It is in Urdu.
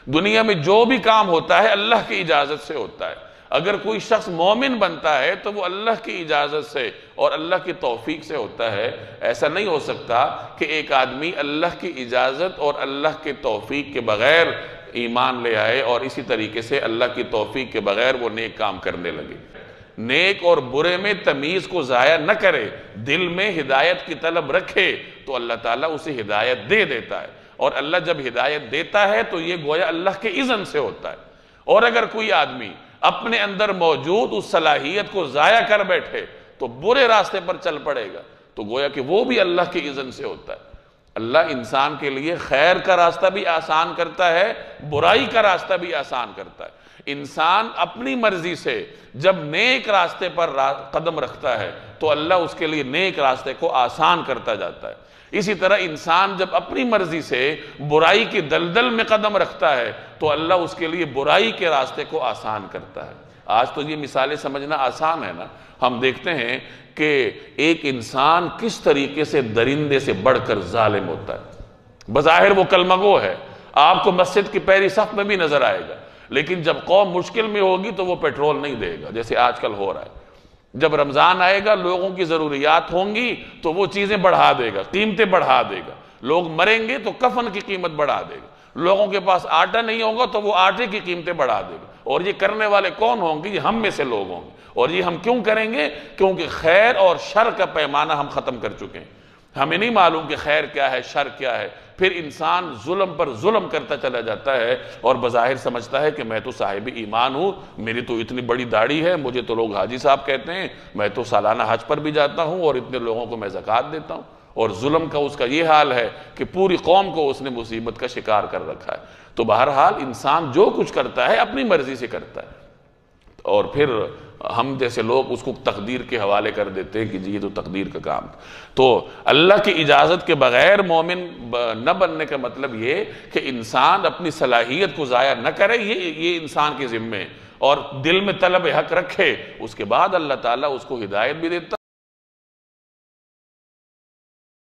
دنیا میں جو بھی کام ہوتا ہے اللہ کی اجازت سے ہوتا ہے۔ اگر کوئی شخص مومن بنتا ہے تو وہ اللہ کی اجازت سے اور اللہ کی توفیق سے ہوتا ہے۔ ایسا نہیں ہو سکتا کہ ایک آدمی اللہ کی اجازت اور اللہ کی توفیق کے بغیر ایمان لے آئے اور اسی طریقے سے اللہ کی توفیق کے بغیر وہ نیک کام کرنے لگے۔ نیک اور برے میں تمیز کو ضائع نہ کرے، دل میں ہدایت کی طلب رکھے تو اللہ تعالیٰ اسے ہدایت دے دیتا ہے، اور اللہ جب ہدایت دیتا ہے تو یہ گویا اللہ کے اذن سے ہوتا ہے۔ اور اگر کوئی آدمی اپنے اندر موجود اس صلاحیت کو ضائع کر بیٹھے تو برے راستے پر چل پڑے گا، تو گویا کہ وہ بھی اللہ کے اذن سے ہوتا ہے۔ اللہ انسان کے لیے خیر کا راستہ بھی آسان کرتا ہے، برائی کا راستہ بھی آسان کرتا ہے۔ انسان اپنی مرضی سے جب نیک راستے پر قدم رکھتا ہے تو اللہ اس کے لیے نیک راستے کو آسان کرتا جاتا ہے۔ اسی طرح انسان جب اپنی مرضی سے برائی کی دلدل میں قدم رکھتا ہے تو اللہ اس کے لیے برائی کے راستے کو آسان کرتا ہے۔ آج تو یہ مثالیں سمجھنا آسان ہے نا، ہم دیکھتے ہیں کہ ایک انسان کس طریقے سے درندے سے بڑھ کر ظالم ہوتا ہے۔ بظاہر وہ کلمہ گو ہے، آپ کو مسجد کی پہلی صف میں بھی نظر آئے گا، لیکن جب قوم مشکل میں ہوگی تو وہ پیٹرول نہیں دے گا، جیسے آج کل ہو رہا ہے۔ جب رمضان آئے گا، لوگوں کی ضروریات ہوں گی تو وہ چیزیں بڑھا دے گا، قیمتیں بڑھا دے گا۔ لوگ مریں گے تو کفن کی قیمت بڑھا دے گا۔ لوگوں کے پاس آٹا نہیں ہوگا تو وہ آٹے کی قیمتیں بڑھا دے گا۔ اور یہ کرنے والے کون ہوں گے؟ یہ ہم میں سے لوگ ہوں گے۔ اور یہ ہم کیوں کریں گے؟ کیونکہ خیر اور شر کا پیمانہ ہم ختم کر چکے ہیں۔ ہمیں نہیں معلوم کہ خیر کیا ہے، شر کیا ہے۔ پھر انسان ظلم پر ظلم کرتا چلا جاتا ہے اور بظاہر سمجھتا ہے کہ میں تو صاحب ایمان ہوں، میری تو اتنی بڑی داڑھی ہے، مجھے تو لوگ حاجی صاحب کہتے ہیں، میں تو سالانہ حج پر بھی جاتا ہوں اور اتنے لوگوں کو میں زکوٰۃ دیتا ہوں۔ اور ظلم کا اس کا یہ حال ہے کہ پوری قوم کو اس نے مصیبت کا شکار کر رکھا ہے۔ تو بہرحال انسان جو کچھ کرتا ہے اپنی مرضی سے کرتا ہے، اور پھر ہم جیسے لوگ اس کو تقدیر کے حوالے کر دیتے ہیں کہ جی یہ تو تقدیر کا کام۔ تو اللہ کی اجازت کے بغیر مومن نہ بننے کا مطلب یہ کہ انسان اپنی صلاحیت کو ضائع نہ کرے، یہ انسان کے ذمے، اور دل میں طلب حق رکھے، اس کے بعد اللہ تعالیٰ اس کو ہدایت بھی دیتا